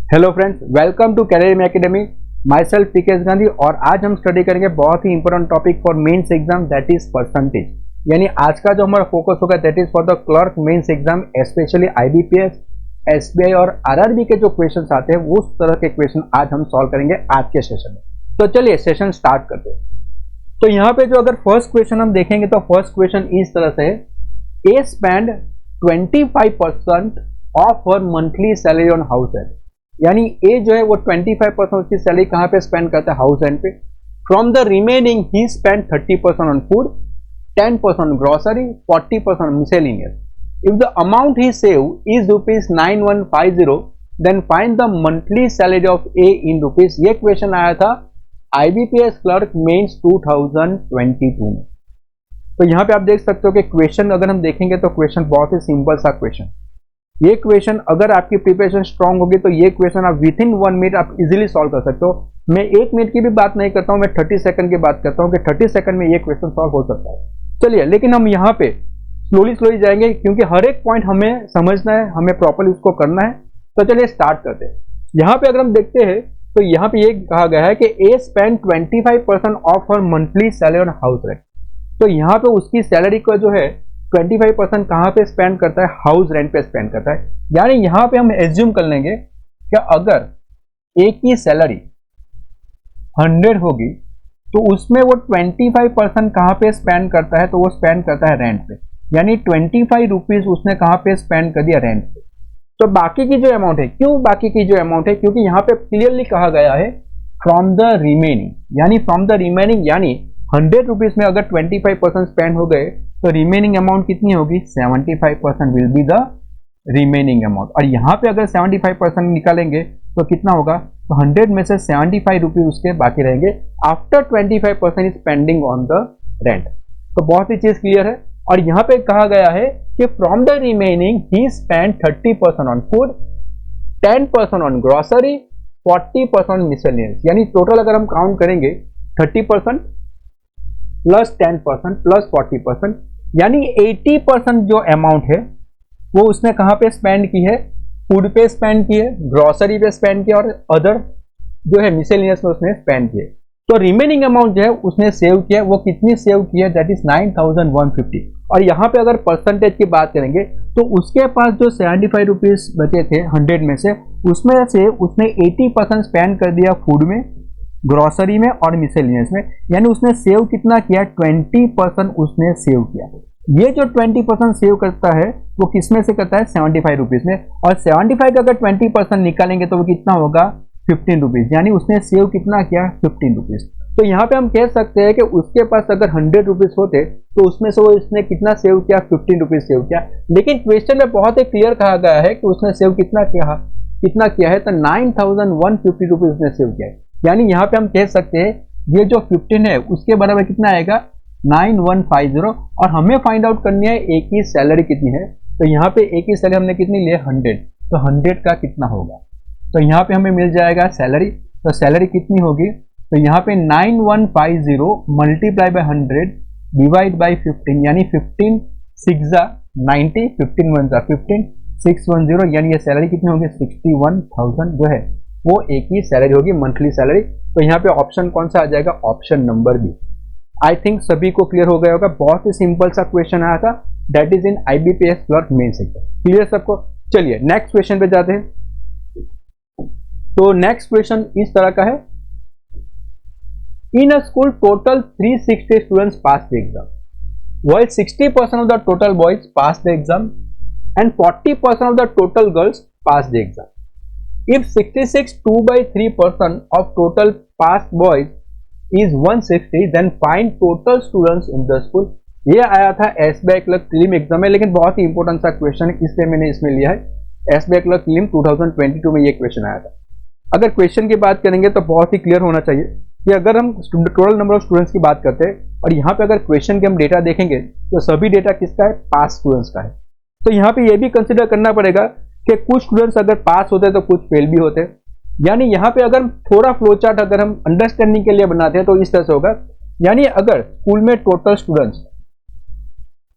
Hello friends, welcome to career academy. Myself PKS Gandhi और आज हम स्टडी करेंगे बहुत ही important topic for mains exam, that is percentage. यानी आज का जो हमारा फोकस होगा that is for the clerk mains exam, specially IBPS, SBI और आरआरबी के जो क्वेश्चंस आते हैं उस तरह के क्वेश्चन आज हम सॉल्व करेंगे आज के सेशन में। तो चलिए सेशन स्टार्ट करते हैं। तो यहाँ पे जो अगर फर्स्ट क्वेश्चन हम देखेंगे तो फर्स्ट क्वेश्चन इस तरह से, A spend 25% of her monthly salary on house rent. यानी ए जो है वो 25% उसकी सैलरी कहां पे स्पेंड करता है? हाउस रेंट पे। From the remaining he spend 30% on food, 10% on grocery, 40% on miscellaneous. If the amount he save is ₹9150, then find the monthly salary of A in rupees. ये क्वेश्चन आया था IBPS clerk mains 2022 में। तो यहाँ पे आप देख सकते हो कि क्वेश्चन अगर हम देखेंगे तो क्वेश्चन बहुत ही सिंपल सा क्वेश्चन। ये क्वेश्चन अगर आपकी प्रिपरेशन स्ट्रांग होगी तो ये क्वेश्चन आप विद इन 1 मिनट आप इजीली सॉल्व कर सकते हो। मैं 1 मिनट की भी बात नहीं करता हूं, मैं 30 सेकंड की बात करता हूं कि 30 सेकंड में ये क्वेश्चन सॉल्व हो सकता है। चलिए, लेकिन हम यहाँ पे स्लोली जाएंगे क्योंकि हर एक पॉइंट हमें समझना है, हमें प्रॉपरली उसको करना है। तो चलिए स्टार्ट करते हैं। यहाँ पे अगर हम देखते हैं तो यहाँ पे ये कहा गया है कि A spend 25% of her monthly salary on house rent. तो यहाँ पे उसकी सैलरी का जो है 25% कहां पे स्पेंड करता है? हाउस रेंट पे स्पेंड करता है। यानी यहां पे हम एज्यूम कर लेंगे कि अगर एक की सैलरी 100 होगी तो उसमें वो 25% कहां पे स्पेंड करता है? तो वो स्पेंड करता है रेंट पे। यानी 25 रुपीज उसने कहां पे स्पेंड कर दिया? रेंट पे। तो बाकी की जो अमाउंट है, क्यों बाकी की जो अमाउंट है? क्योंकि यहां पे क्लियरली कहा गया है फ्रॉम द रिमेनिंग। यानी फ्रॉम द रिमेनिंग यानी 100 रुपीज में अगर 25% स्पेंड हो गए तो रिमेनिंग अमाउंट कितनी होगी? 75% will be the remaining amount. और यहाँ पे अगर 75% निकालेंगे तो कितना होगा? तो 100 में से 75 रुपीज उसके बाकी रहेंगे after 25% spending on the rent. तो बहुत ही चीज क्लियर है। और यहाँ पे कहा गया है कि from the remaining he spend 30% on food, 10% on grocery, 40% on miscellaneous. यानी टोटल अगर हम काउंट करेंगे 30% प्लस 10% प्लस 40%, यानी 80% जो अमाउंट है वो उसने कहां पे स्पेंड की है? फूड पे स्पेंड की है, ग्रोसरी पे स्पेंड किया और अदर जो है मिसेलेनियस में उसने स्पेंड किए। तो रिमेनिंग अमाउंट जो है उसने सेव किया, वो कितनी सेव की है? That is 9150। और यहाँ पे अगर परसेंटेज की बात करेंगे तो उसके पास जो 75 रुपीज बचे थे 100 में से, उसमें से उसने 80% स्पेंड कर दिया फूड में, ग्रोसरी में और मिसेलेनियस में। यानी उसने सेव कितना किया? 20% उसने सेव किया। ये जो 20% सेव करता है वो किसमें से करता है? 75 रुपीज में। और 75 का अगर 20% निकालेंगे तो वो कितना होगा? 15 रुपीज। यानी उसने सेव कितना किया? 15 रुपीज। तो यहाँ पे हम कह सकते हैं कि उसके पास अगर 100 रुपीज होते तो उसमें से वो इसने कितना सेव किया? 15 रुपीज सेव किया। लेकिन क्वेश्चन में बहुत ही क्लियर कहा गया है कि उसने सेव कितना किया है? तो 9150 रुपीज उसने सेव किया है। यानी यहाँ पे हम कह सकते हैं ये जो 15 है उसके बराबर कितना आएगा? 9150। और हमें फाइंड आउट करनी है ए की सैलरी कितनी है। तो यहाँ पे ए की सैलरी हमने कितनी ली है? 100। तो 100 का कितना होगा? तो यहाँ पे हमें मिल जाएगा सैलरी। तो सैलरी कितनी होगी? तो यहाँ पे 9150 मल्टीप्लाई बाय 100 डिवाइड बाई 15, यानी 15 6 90, 15 1 15 610। यानी ये सैलरी कितनी होगी? 61,000 जो है वो एक ही सैलरी होगी, मंथली सैलरी। तो यहाँ पे ऑप्शन कौन सा आ जाएगा? Option number B. I think सभी को क्लियर हो गया होगा। बहुत ही सिंपल सा क्वेश्चन आया था, that is in IBPS clerk mains exam. Clear सबको? चलिए नेक्स्ट क्वेश्चन पे जाते हैं। तो नेक्स्ट क्वेश्चन इस तरह का है, in a school total 360 students pass the exam, while 60% of the total boys passed the exam and 40% of the total girls passed the exam. If 66 2/3% of total passed boys is 160, then find total students in the school. ये आया था SBI clerk prelim exam में, लेकिन बहुत ही important सा question है इसलिए मैंने इसमें लिया है। एसबीआई क्लर्क प्रीलिम 2022 में ये क्वेश्चन आया था। अगर क्वेश्चन की बात करेंगे तो बहुत ही क्लियर होना चाहिए कि अगर हम टोटल नंबर ऑफ स्टूडेंट्स की बात करते हैं और यहाँ पे अगर क्वेश्चन के हम डेटा देखेंगे तो सभी डेटा किसका है? पास स्टूडेंट्स का है। तो यहाँ पे ये भी कंसिडर करना पड़ेगा कि कुछ स्टूडेंट्स अगर पास होते तो कुछ फेल भी होते। यानी यहाँ पे अगर थोड़ा फ्लो चार्ट अगर हम अंडरस्टैंडिंग के लिए बनाते हैं तो इस तरह से होगा। यानी अगर स्कूल में टोटल स्टूडेंट्स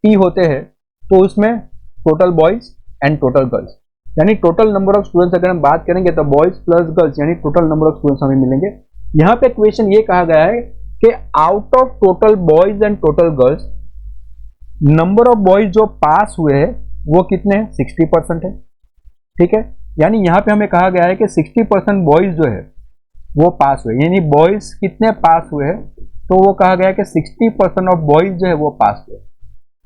P होते हैं तो उसमें total boys and total girls, यानी टोटल नंबर ऑफ स्टूडेंट्स अगर हम बात करेंगे तो बॉयज प्लस गर्ल्स यानी टोटल नंबर ऑफ स्टूडेंट्स हमें मिलेंगे। यहाँ पे क्वेश्चन ये कहा गया है कि out of total boys and total girls number of boys जो पास हुए हैं वो कितने हैं, 60% है। ठीक है, यानी यहाँ पे हमें कहा गया है कि 60% बॉयज जो है वो पास हुए, यानी बॉयज कितने पास हुए हैं, तो वो कहा गया है कि 60% ऑफ बॉयज जो है वो पास हुए।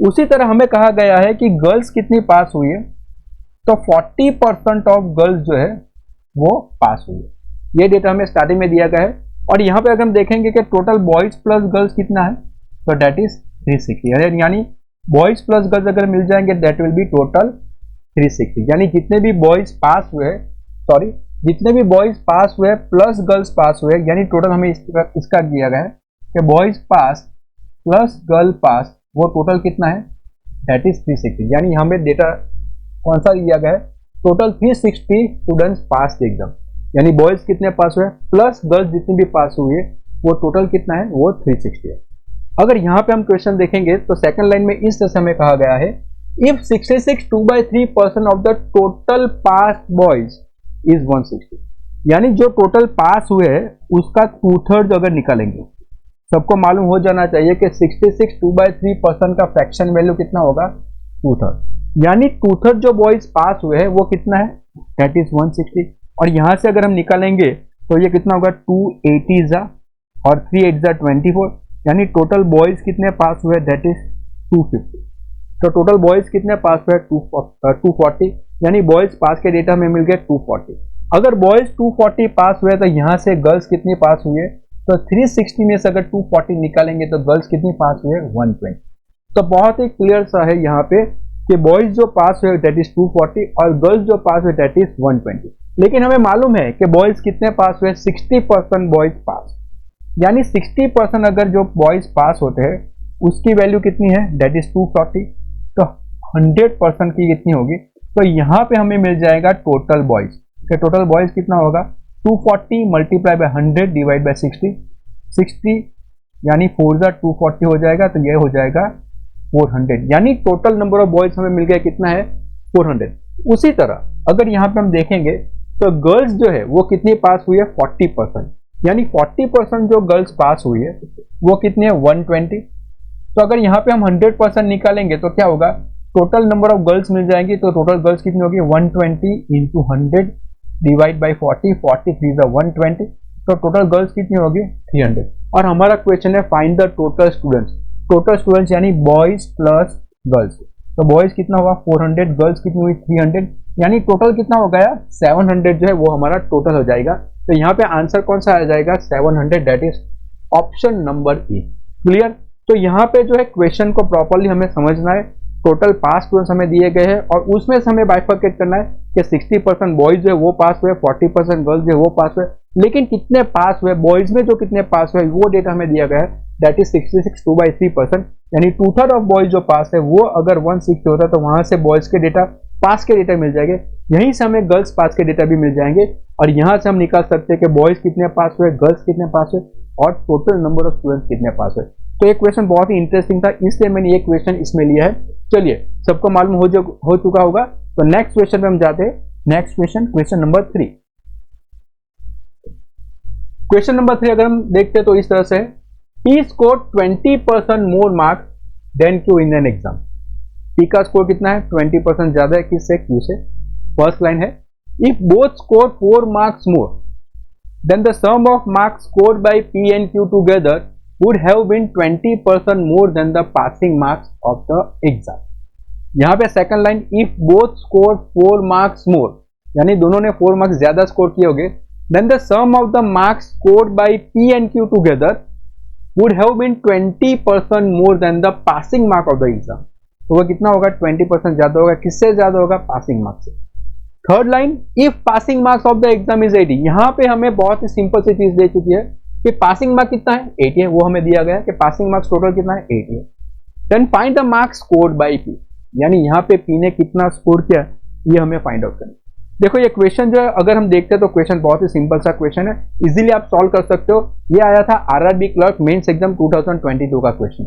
उसी तरह हमें कहा गया है कि गर्ल्स कितनी पास हुई है, तो 40% ऑफ गर्ल्स जो है वो पास हुई है। ये डेटा हमें स्टार्टिंग में दिया गया है। और यहाँ पे अगर हम देखेंगे कि टोटल बॉयज प्लस गर्ल्स कितना है, तो दैट इज 360, यानी बॉयज प्लस गर्ल्स अगर मिल जाएंगे दैट विल बी टोटल 360, यानी जितने भी बॉयज पास हुए, जितने भी बॉयज पास हुए प्लस गर्ल्स पास हुए, यानी टोटल हमें इसका दिया गया है कि बॉयज पास प्लस गर्ल पास, वो टोटल कितना है, दैट इज 360, यानी हमें डेटा कौन सा दिया गया है, total 360 students pass the exam, यानी बॉयज कितने पास हुए प्लस गर्ल्स जितनी भी पास हुई है वो टोटल कितना है, वो 360 है। अगर यहाँ पे हम क्वेश्चन देखेंगे तो सेकंड लाइन में इस तरह से हमें कहा गया है, if 66 2/3% of the total pass boys is 160, यानी जो टोटल पास हुए हैं उसका 2/3 अगर निकालेंगे, सबको मालूम हो जाना चाहिए कि 66 2/3% का फ्रैक्शन वैल्यू कितना होगा, 2/3, यानी 2/3 जो बॉयज पास हुए हैं वो कितना है, दैट इज 160। और यहां से अगर हम निकालेंगे तो ये कितना होगा, 280 और 3 8 24, यानी टोटल बॉयज कितने पास हुए, दैट इज 250। तो टोटल बॉयज कितने पास हुए, 240, यानी बॉयज पास के डेटा में मिल गए 240। अगर बॉयज 240 पास हुए तो यहाँ से गर्ल्स कितनी पास हुई है, तो 360 में से अगर 240 निकालेंगे तो गर्ल्स कितनी पास हुए, 120। तो बहुत ही क्लियर सा है यहाँ पे कि बॉयज जो पास हुए दैट इज 240 और गर्ल्स जो पास हुए दैट इज 120। लेकिन हमें मालूम है कि बॉयज कितने पास हुए, 60% बॉयज पास, यानी 60% अगर जो बॉयज पास होते हैं उसकी वैल्यू कितनी है, दैट इज 240, तो 100% की कितनी होगी, तो यहाँ पे हमें मिल जाएगा टोटल बॉयज, कि टोटल बॉयज कितना होगा, 240 मल्टीप्लाई बाय 100 डिवाइड बाय 60 यानी 4 240 हो जाएगा, तो ये हो जाएगा 400, यानी टोटल नंबर ऑफ बॉयज हमें मिल गया कितना है, 400। उसी तरह अगर यहाँ पे हम देखेंगे तो गर्ल्स जो है वो कितनी पास हुई है, 40%, यानी 40% जो गर्ल्स पास हुई है वो कितनी है, 120। तो अगर यहाँ पे हम 100% निकालेंगे तो क्या होगा, टोटल नंबर ऑफ गर्ल्स मिल जाएंगी, तो टोटल गर्ल्स कितनी होगी, 120 इंटू 100 डिवाइड बाई 40, 43 120, तो टोटल गर्ल्स कितनी होगी, 300। और हमारा क्वेश्चन है फाइंड द टोटल स्टूडेंट्स यानी बॉयज प्लस गर्ल्स, तो बॉयज कितना होगा 400, गर्ल्स कितनी हुई 300, यानी टोटल कितना हो गया 700 जो है वो हमारा टोटल हो जाएगा। तो यहाँ पे आंसर कौन सा आ जाएगा, 700, that is option number A. Clear. तो यहाँ पे जो है क्वेश्चन को प्रॉपरली हमें समझना है, टोटल पास स्टूडेंट्स हमें दिए गए हैं और उसमें से हमें बाइफर्केट करना है कि 60% बॉयज जो है वो पास हुए, 40% गर्ल्स जो है वो पास हुए, लेकिन कितने पास हुए, बॉयज में जो कितने पास हुए वो डेटा हमें दिया गया है, दैट इज 66 2/3%, यानी 2/3 ऑफ बॉयज जो पास है वो अगर 160 होता है तो वहां से बॉयज के डेटा पास के डेटा मिल जाएंगे, यहीं से हमें गर्ल्स पास के डेटा भी मिल जाएंगे और यहां से हम निकाल सकते हैं कि बॉयज कितने पास हुए, गर्ल्स कितने पास हुए और टोटल नंबर ऑफ स्टूडेंट्स कितने पास हुए। तो ये क्वेश्चन बहुत ही इंटरेस्टिंग था, इसलिए मैंने ये क्वेश्चन इसमें लिया है। चलिए सबको मालूम हो चुका होगा, तो नेक्स्ट क्वेश्चन पे हम जाते हैं। Next question number 3। Question number 3 अगर हम देखते हैं तो इस तरह से, P score 20% more marks than Q in an exam. P का स्कोर कितना है, 20% ज्यादा है किससे, Q से। फर्स्ट लाइन है, if both score 4 marks more than the sum of marks scored by P and Q together would have been 20% more than the passing marks of the exam। यहाँ पे second line, if both score 4 marks more, यानी दोनों ने 4 marks ज्यादा score किए होंगे, then the sum of the marks scored by P and Q together would have been 20% more than the passing mark of the exam। तो वो कितना होगा, 20% ज्यादा होगा, किससे ज्यादा होगा, पासिंग मार्क्स से। Third line, if passing marks of the exam is 80, यहाँ पे हमें बहुत ही सिंपल सी चीज दे चुकी है कि पासिंग मार्क कितना है, 80 है, वो हमें दिया गया है कि पासिंग मार्क्स टोटल कितना है, 80 है। Then find the marks scored by P, यानी यहाँ पे P ने कितना स्कोर किया ये हमें फाइंड आउट करना। देखो ये क्वेश्चन जो है अगर हम देखते हैं तो क्वेश्चन बहुत ही सिंपल सा क्वेश्चन है, इजीली आप सॉल्व कर सकते हो। ये आया था RRB क्लर्क मेंस एग्जाम 2022 का क्वेश्चन।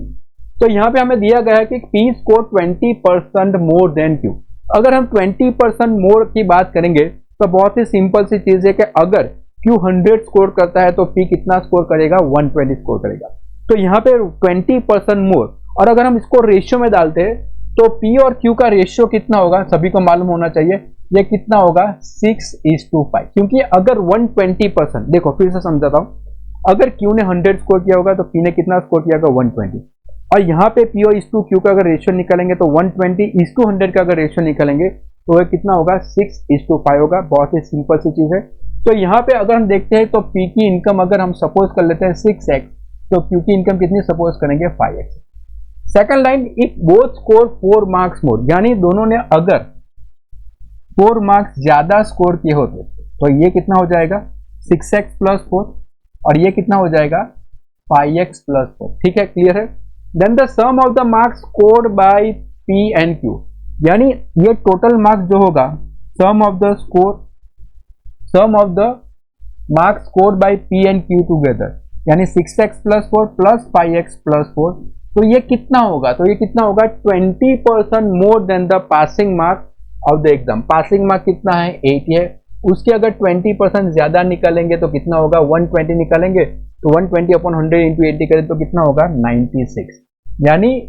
तो यहाँ पे हमें दिया गया है कि P score 20% more than Q, अगर हम 20% मोर की बात करेंगे तो बहुत ही सिंपल सी चीज है कि अगर Q 100 स्कोर करता है तो P कितना स्कोर करेगा, 120 स्कोर करेगा। तो यहाँ पे 20% मोर, और अगर हम इसको रेशियो में डालते हैं तो P और Q का रेशियो कितना होगा, सभी को मालूम होना चाहिए। ये कितना होगा, 6:5, क्योंकि अगर 120%, देखो फिर से समझाता हूं, अगर Q ने 100 स्कोर किया होगा तो P ने कितना स्कोर किया होगा, 120। और यहाँ पे P और Q का अगर रेशियो निकालेंगे तो 120:100 का अगर रेशियो निकालेंगे तो वह कितना होगा, 6:5 होगा। बहुत ही सिंपल सी चीज है। तो यहाँ पे अगर हम देखते हैं तो P की इनकम अगर हम सपोज कर लेते हैं 6x, तो Q की इनकम कितनी सपोज करेंगे, 5x। Second line, if both score 4 marks more, यानी दोनों ने अगर 4 मार्क्स ज्यादा स्कोर किए होते तो ये कितना हो जाएगा, 6x + 4, और ये कितना हो जाएगा, 5x + 4। ठीक है, क्लियर है। Then the sum of the marks scored by P and Q, यानी ये टोटल मार्क्स जो होगा, sum of the marks scored by P and Q together, यानी 6x + 4 + 5x + 4, तो ये कितना होगा, तो ये कितना होगा, 20% मोर than the passing mark of the exam. Passing mark कितना है, 80 है, उसके अगर 20% ज्यादा निकालेंगे तो कितना होगा, 120 निकालेंगे, तो 120/100 × 80 करें तो कितना होगा, 96। यानी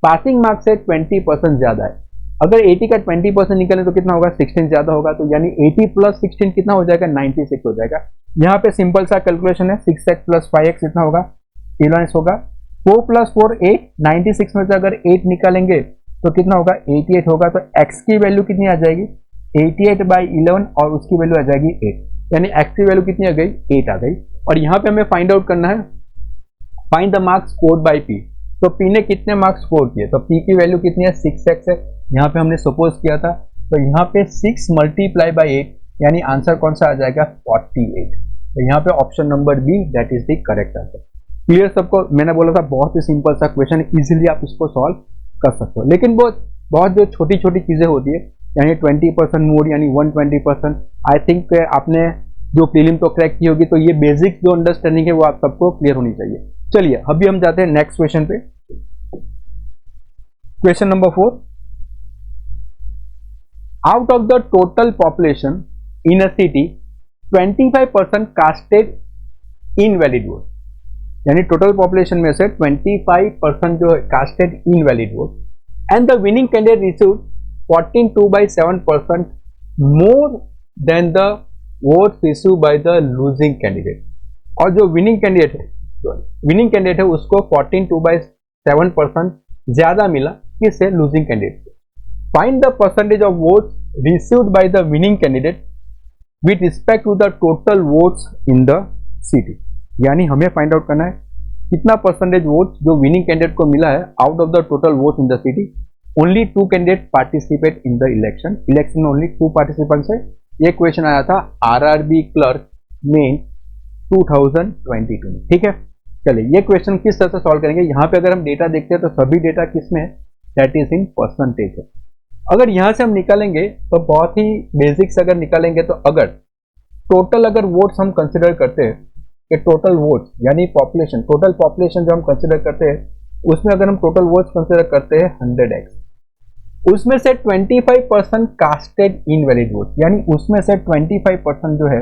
पासिंग मार्क से 20% ज्यादा है। अगर 80 का 20% निकालें तो कितना होगा, 16 ज्यादा होगा, तो यानी 80 + 16 कितना हो जाएगा, 96 हो जाएगा। यहाँ पे सिंपल सा कैलकुलेशन है, 6x + 5x कितना होगा, 11 होगा। 4 + 4 8, 96 में से अगर 8 निकालेंगे तो कितना होगा, 88 होगा। तो x की वैल्यू कितनी आ जाएगी, 88/11, और उसकी वैल्यू आ जाएगी 8, यानी x की वैल्यू कितनी आ गई, 8 आ गई। और यहाँ पे हमें फाइंड आउट करना है, find the marks scored by P। तो P ने कितने मार्क्स स्कोर किए, तो P की वैल्यू कितनी है, 6x है, यहाँ पे हमने सपोज किया था। तो यहाँ पे 6 × 8, यानी आंसर कौन सा आ जाएगा, 48। तो यहाँ पे option number B, that is the correct answer. Clear सबको, मैंने बोला था बहुत ही सिंपल सा क्वेश्चन, इजीली आप इसको सॉल्व कर सकते हो। लेकिन वो बहुत जो छोटी छोटी चीजें होती है, यानी 20% मोर, यानी 120%, आई थिंक आपने जो प्रीलिम तो क्रैक की होगी, तो ये बेसिक जो अंडरस्टैंडिंग है वो आप सबको क्लियर होनी चाहिए। चलिए अभी हम जाते हैं नेक्स्ट क्वेश्चन पे। Question number 4, out of the total population in a city 25% casted invalid vote, यानी टोटल पॉपुलेशन में से 25% जो casted invalid vote, and the winning candidate received 14.2/7% more than the votes received by the losing candidate. और जो winning candidate है उसको 14.2/7% ज्यादा मिला, किससे, लूजिंग कैंडिडेट से। Find the percentage of votes received by the winning candidate with respect to the total votes in the city, यानी हमें फाइंड आउट करना है कितना परसेंटेज वोट जो विनिंग कैंडिडेट को मिला है out of the total vote in the city. Only 2 candidate participate in the election में ओनली 2 पार्टिसिपेंट्स है। ये क्वेश्चन आया था RRB क्लर्क मेन 2022 में। ठीक है, चलिए ये क्वेश्चन किस तरह से सॉल्व करेंगे। यहाँ पे अगर हम डेटा देखते हैं तो सभी डेटा किस में है, दैट इज इन परसेंटेज है। अगर यहाँ से हम निकालेंगे तो बहुत ही बेसिक से अगर निकालेंगे तो अगर टोटल अगर वोट्स हम कंसिडर करते हैं कि टोटल वोट्स यानी पॉपुलेशन, टोटल पॉपुलेशन जो हम कंसिडर करते हैं उसमें अगर हम टोटल वोट्स कंसिडर करते हैं 100x, उसमें से 25% कास्टेड इनवैलिड वोट, यानी उसमें से 25% जो है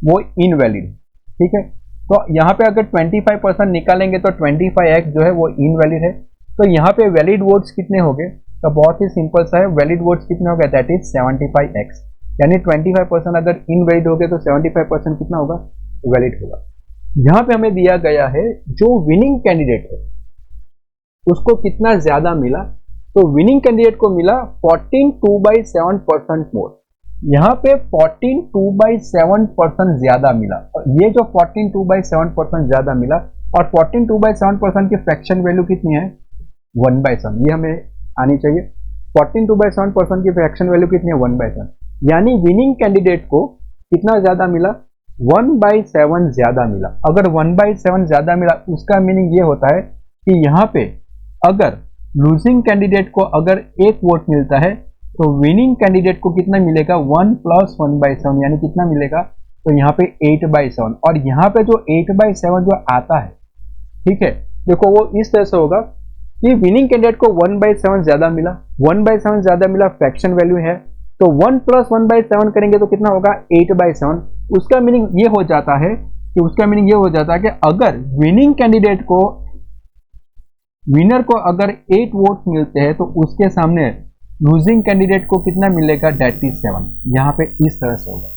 वो इनवैलिड। ठीक है, तो यहाँ पे अगर 25% निकालेंगे तो 25x जो है वो इनवैलिड है। तो यहाँ पे वैलिड वोट्स कितने हो गए, तो बहुत ही सिंपल सा है, वैलिड वोट्स कितने हो गए, दैट इज 75x, यानी 25% अगर इनवैलिड हो गए तो 75% कितना होगा, वैलिड होगा। यहाँ पे हमें दिया गया है जो विनिंग कैंडिडेट है उसको कितना ज्यादा मिला, तो विनिंग कैंडिडेट को मिला 14.2/7% मोर। यहाँ पे 14.2/7% ज्यादा मिला, और ये जो 14.2/7% ज्यादा मिला, और 14.2/7% की फ्रैक्शन वैल्यू कितनी है, 1/7, ये हमें आनी चाहिए। 14.2/7% की फ्रैक्शन वैल्यू कितनी है, 1/7, यानी विनिंग कैंडिडेट को कितना ज्यादा मिला, 1/7 ज्यादा मिला। अगर 1/7 ज्यादा मिला उसका मीनिंग ये होता है कि यहाँ पे अगर लूजिंग कैंडिडेट को अगर 1 वोट मिलता है तो विनिंग कैंडिडेट को कितना मिलेगा, 1 + 1/7, यानी कितना मिलेगा, तो यहाँ पे 8/7। और यहाँ पे जो 8/7 जो आता है, ठीक है, देखो वो इस तरह से होगा कि विनिंग कैंडिडेट को 1/7 ज्यादा मिला, 1/7 ज्यादा मिला, फ्रैक्शन वैल्यू है, तो 1 + 1/7 करेंगे तो कितना होगा 8/7। उसका मीनिंग ये हो जाता है कि अगर विनर को अगर 8 वोट मिलते हैं तो उसके सामने लूजिंग कैंडिडेट को कितना मिलेगा, दैट इज 7। यहाँ पे इस तरह से होगा,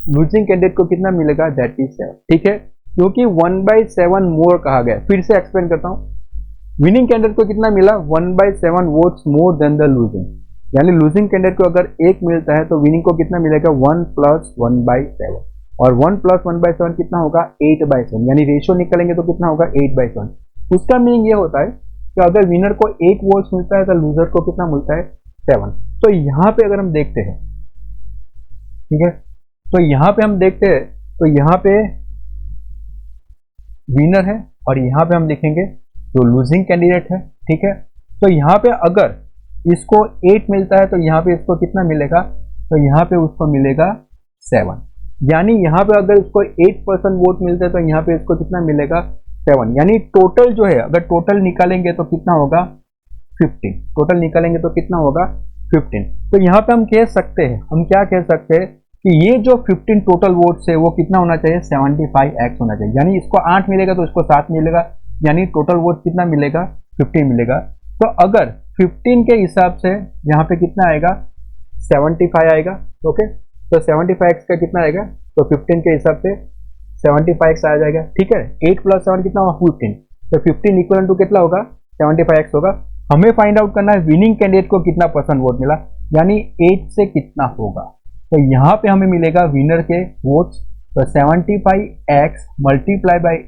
लूजिंग कैंडिडेट को कितना मिलेगा, दैट इज 7। ठीक है, क्योंकि 1/7 मोर कहा गया। फिर से एक्सप्लेन करता हूँ, विनिंग कैंडिडेट को कितना मिला, 1/7 votes more than the losing, यानी लूजिंग कैंडिडेट को अगर 1 मिलता है तो विनिंग को कितना मिलेगा, 1 + 1/7, और 1 + 1/7 कितना होगा, 8/7, यानी रेशियो निकलेंगे तो कितना होगा 8/7। उसका मीनिंग ये होता है कि अगर विनर को 8 वोट्स मिलता है तो लूजर को कितना मिलता है, 7। तो यहाँ पे अगर हम देखते हैं, ठीक है, तो यहाँ पे हम देखते हैं तो यहाँ पे विनर है और यहाँ पे हम देखेंगे जो लूजिंग कैंडिडेट है। ठीक है, तो यहाँ पे अगर इसको 8 मिलता है तो यहाँ पे इसको कितना मिलेगा, तो यहाँ पे उसको मिलेगा 7, यानी यहाँ पे अगर इसको 8% वोट मिलते हैं तो यहाँ पे इसको कितना मिलेगा, 7, यानी टोटल जो है अगर टोटल निकालेंगे तो कितना होगा 15, टोटल निकालेंगे तो कितना होगा 15। तो यहाँ पे हम कह सकते हैं, हम क्या कह सकते हैं कि ये जो 15 टोटल वोट्स है वो कितना होना चाहिए, 75x होना चाहिए, यानी इसको 8 मिलेगा तो इसको 7 मिलेगा, यानी टोटल वोट कितना मिलेगा, 15 मिलेगा। तो अगर 15 के हिसाब से यहाँ पे कितना आएगा, 75 आएगा। ओके, तो 75x का कितना आएगा, तो 15 के हिसाब से 75x आ जाएगा। ठीक है, 8 + 7 कितना होगा 15, तो 15 इक्वल टू कितना होगा 75x होगा। हमें फाइंड आउट करना है विनिंग कैंडिडेट को कितना परसेंट वोट मिला, यानी 8 से कितना होगा। तो यहाँ पे हमें मिलेगा विनर के वोट्स, तो 75x ×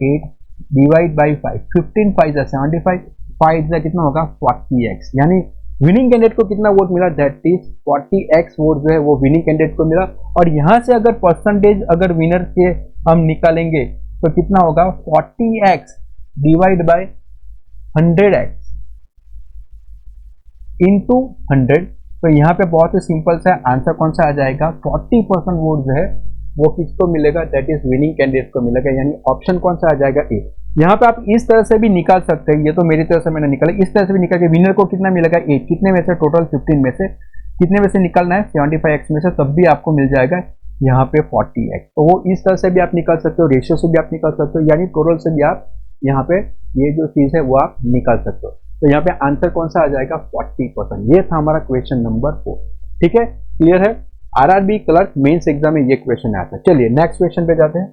8 डिवाइड बाई 5, 15 5 75, 5 कितना होगा 40x, यानी विनिंग कैंडिडेट को कितना वोट मिला, दैट इज 40x वोट जो है वो विनिंग कैंडिडेट को मिला। और यहाँ से अगर परसेंटेज अगर विनर के हम निकालेंगे तो कितना होगा 40x divide by 100x into 100। तो यहाँ पे बहुत ही सिंपल सा आंसर कौन सा आ जाएगा, 40% वोट जो है वो किसको मिलेगा, दैट इज विनिंग कैंडिडेट को मिलेगा, यानी ऑप्शन कौन सा आ जाएगा, ए। यहाँ पे आप इस तरह से भी निकाल सकते हैं, ये तो मेरी तरह से मैंने निकाला, इस तरह से भी निकाल के विनर को कितना मिलेगा 8, कितने में से, टोटल 15 में से कितने में से निकालना है, 75x में से, तब भी आपको मिल जाएगा यहाँ पे 40x। तो वो इस तरह से भी आप निकाल सकते हो, रेशियो से भी आप निकाल सकते हो, यानी टोटल से भी आप यहाँ पे ये जो चीज है वो आप निकाल सकते हो। तो यहाँ पे आंसर कौन सा आ जाएगा 40%। ये था हमारा क्वेश्चन नंबर 4। ठीक है, क्लियर है। आरआरबी क्लर्क मेंस एग्जाम में ये क्वेश्चन आता है। चलिए नेक्स्ट क्वेश्चन पे जाते हैं।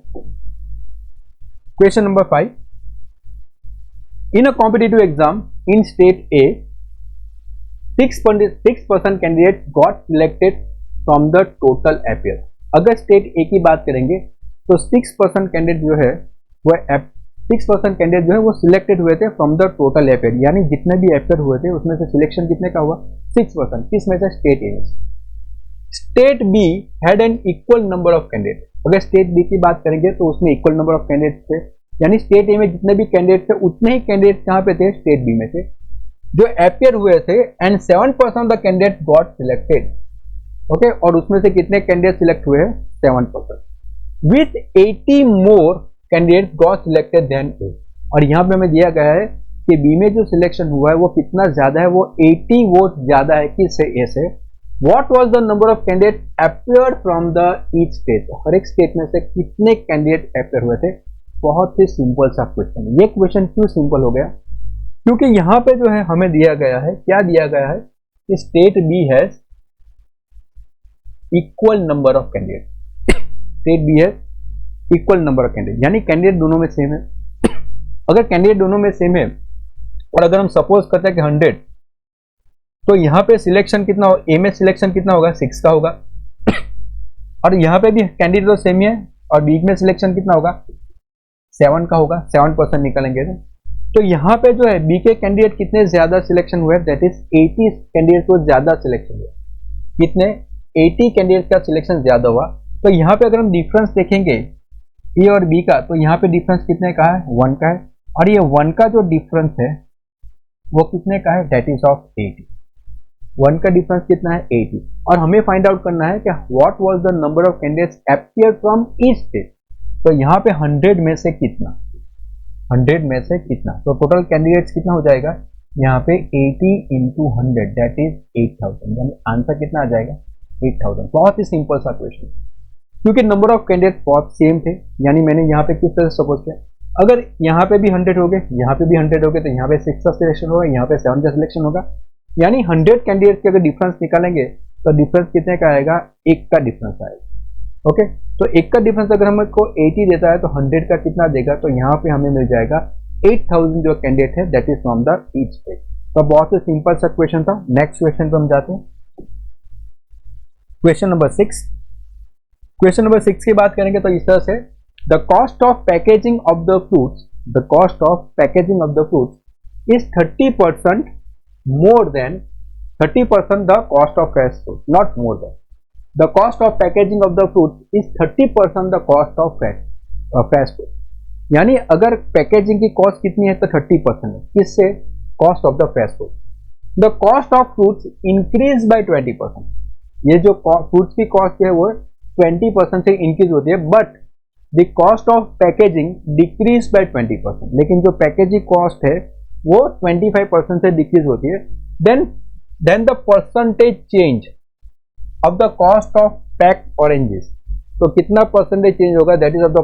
Question number 5, in a competitive exam in state A 6% candidate got selected from the total appear. अगर स्टेट ए की बात करेंगे तो 6% कैंडिडेट जो है वो 6% कैंडिडेट जो है वो सिलेक्टेड हुए थे फ्रॉम द टोटल अपियर, यानी जितने भी अपियर हुए थे उसमें से सिलेक्शन कितने का हुआ 6%, किसमें से, स्टेट ए में। State be had an equal number of candidate. अगर स्टेट बी की बात करेंगे तो उसमें इक्वल नंबर ऑफ कैंडिडेट थे, यानी स्टेट ए में जितने भी कैंडिडेट थे उतने ही कैंडिडेट कहां पे थे, स्टेट बी में थे जो अपियर हुए थे, and 7% of the candidate got selected. Okay, और उसमें से कितने कैंडिडेट सिलेक्ट हुए, 7%, with 80 more candidate got selected then A. और यहां पे हमें दिया गया है कि बी में जो सिलेक्शन हुआ है वो कितना ज्यादा है, वो 80 वोट ज्यादा है किससे, ए से। What was the number of candidates appeared from the each state? हर एक स्टेट में से कितने कैंडिडेट अपेयर हुए थे। बहुत ही सिंपल सा क्वेश्चन। ये क्वेश्चन क्यों सिंपल हो गया, क्योंकि यहाँ पे जो है हमें दिया गया है, क्या दिया गया है कि state B has equal number of candidate. State B has equal number of candidate, यानी कैंडिडेट दोनों में सेम है। अगर कैंडिडेट दोनों में सेम है और अगर हम सपोज करते हैं कि 100, तो यहाँ पे सिलेक्शन कितना हो, ए में सिलेक्शन कितना होगा 6 का होगा, और यहाँ पे भी कैंडिडेट तो सेम ही है, और बी में सिलेक्शन कितना होगा 7 का होगा, 7% निकलेंगे। तो यहाँ पे जो है बी के कैंडिडेट कितने ज्यादा सिलेक्शन हुए, दैट इज 80 कैंडिडेट को ज्यादा सिलेक्शन हुआ। कितने, 80 कैंडिडेट का सिलेक्शन ज्यादा हुआ। तो यहाँ पे अगर हम डिफरेंस देखेंगे ए और बी का, तो यहाँ पे डिफरेंस कितने का है, 1 का है, और ये 1 का जो डिफरेंस है वो कितने का है, दैट इज ऑफ 80। 1 का डिफरेंस कितना है, 80। और हमें फाइंड आउट करना है कि what was the number of candidates appear from each state. तो यहाँ पे 100 में से कितना, 100 में से कितना, तो टोटल कैंडिडेट्स कितना हो जाएगा यहाँ पे 80 इंटू 100 दैट इज 8000, यानी आंसर कितना आ जाएगा 8000। बहुत ही सिंपल सा क्वेश्चन, क्योंकि नंबर ऑफ कैंडिडेट बहुत सेम थे, यानी मैंने यहाँ पे किस तरह से सपोज किया, अगर यहाँ पे भी 100 हो गए, यहाँ पे भी 100 हो गए, तो यहाँ पे 6 का सिलेक्शन होगा, यहाँ पे 7 का सिलेक्शन होगा, यानी 100 कैंडिडेट के अगर डिफरेंस निकालेंगे तो डिफरेंस कितने का आएगा, 1 का डिफरेंस आएगा। ओके, तो 1 का डिफरेंस अगर हमको 80 देता है तो 100 का कितना देगा, तो यहाँ पे हमें मिल जाएगा 8000 जो कैंडिडेट है that is from the each state. तो बहुत ही सिंपल सा क्वेश्चन था। नेक्स्ट क्वेश्चन पे हम जाते हैं, क्वेश्चन नंबर 6। क्वेश्चन नंबर 6 की बात करेंगे तो इस तरह से, the cost of packaging of the fruits, the cost of packaging of the fruits is 30% more than 30% the cost of fresh fruit, not more than. The cost of packaging of the fruit is 30% the cost of fresh fruit. यानी अगर packaging की cost कितनी है तो 30% है, किससे, cost of the fresh fruit. The cost of fruits increase by 20%, ये जो फ्रूट्स की कॉस्ट है वो 20% से इंक्रीज होती है, but the cost of packaging decrease by 20%, लेकिन जो पैकेजिंग कॉस्ट है वो 25% से डिक्रीज होती है। Then the percentage change of the cost of pack oranges, तो कितना परसेंटेज चेंज होगा, that is of the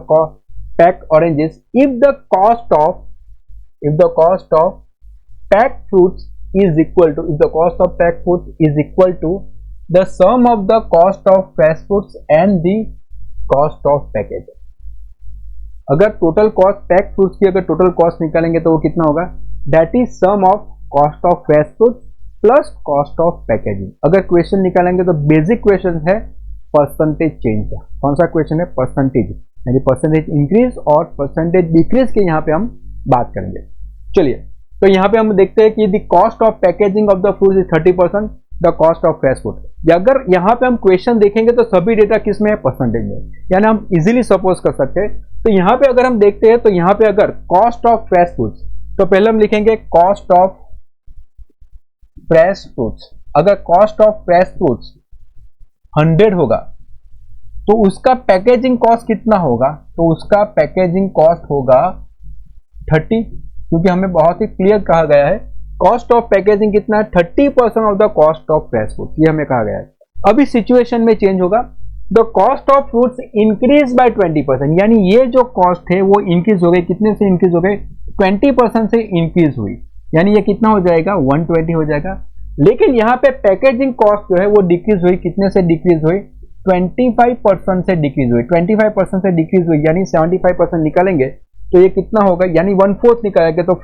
pack oranges if the cost of pack fruits is equal to, if the cost of pack fruits is equal to the sum of the cost of fresh fruits and the cost of packaging. अगर total cost pack fruits की अगर total cost निकालेंगे तो वो कितना होगा, that is sum of cost of fresh fruits plus cost of packaging. अगर question निकालेंगे तो बेसिक क्वेश्चन है परसेंटेज चेंज का। कौन सा क्वेश्चन है, परसेंटेज, यानी परसेंटेज इंक्रीज और परसेंटेज डिक्रीज के यहाँ पे हम बात करेंगे। चलिए, तो यहाँ पे हम देखते हैं कि the cost of packaging of the fruit is 30% the cost of fresh fruit. अगर यहाँ पे हम क्वेश्चन देखेंगे तो सभी डेटा किस में है, परसेंटेज में, यानी हम इजीली सपोज कर सकते हैं। तो यहाँ पे अगर हम देखते हैं तो यहाँ पे अगर कॉस्ट ऑफ फ्रेश फ्रूट्स, तो पहले हम लिखेंगे कॉस्ट ऑफ फ्रेश फ्रूट्स। अगर कॉस्ट ऑफ फ्रेश फ्रूट्स 100 होगा तो उसका पैकेजिंग कॉस्ट कितना होगा, तो उसका पैकेजिंग कॉस्ट होगा 30, क्योंकि हमें बहुत ही क्लियर कहा गया है कॉस्ट ऑफ पैकेजिंग कितना है, 30% of the cost of fresh fruit, ये हमें कहा गया है। अभी सिचुएशन में चेंज होगा, the cost of fruits increase by 20%, यानी ये जो कॉस्ट है वो इंक्रीज हो गई, कितने से इंक्रीज हो गई, 20% से इंक्रीज हुई, यानी ये कितना हो जाएगा, 120 हो जाएगा। लेकिन यहाँ पे पैकेजिंग कॉस्ट जो है वो डिक्रीज हुई, कितने से डिक्रीज हुई, 25% से डिक्रीज हुई, 25% से डिक्रीज हुई, यानी 75% निकालेंगे तो ये कितना होगा, यानी 1/4 निकालेंगे तो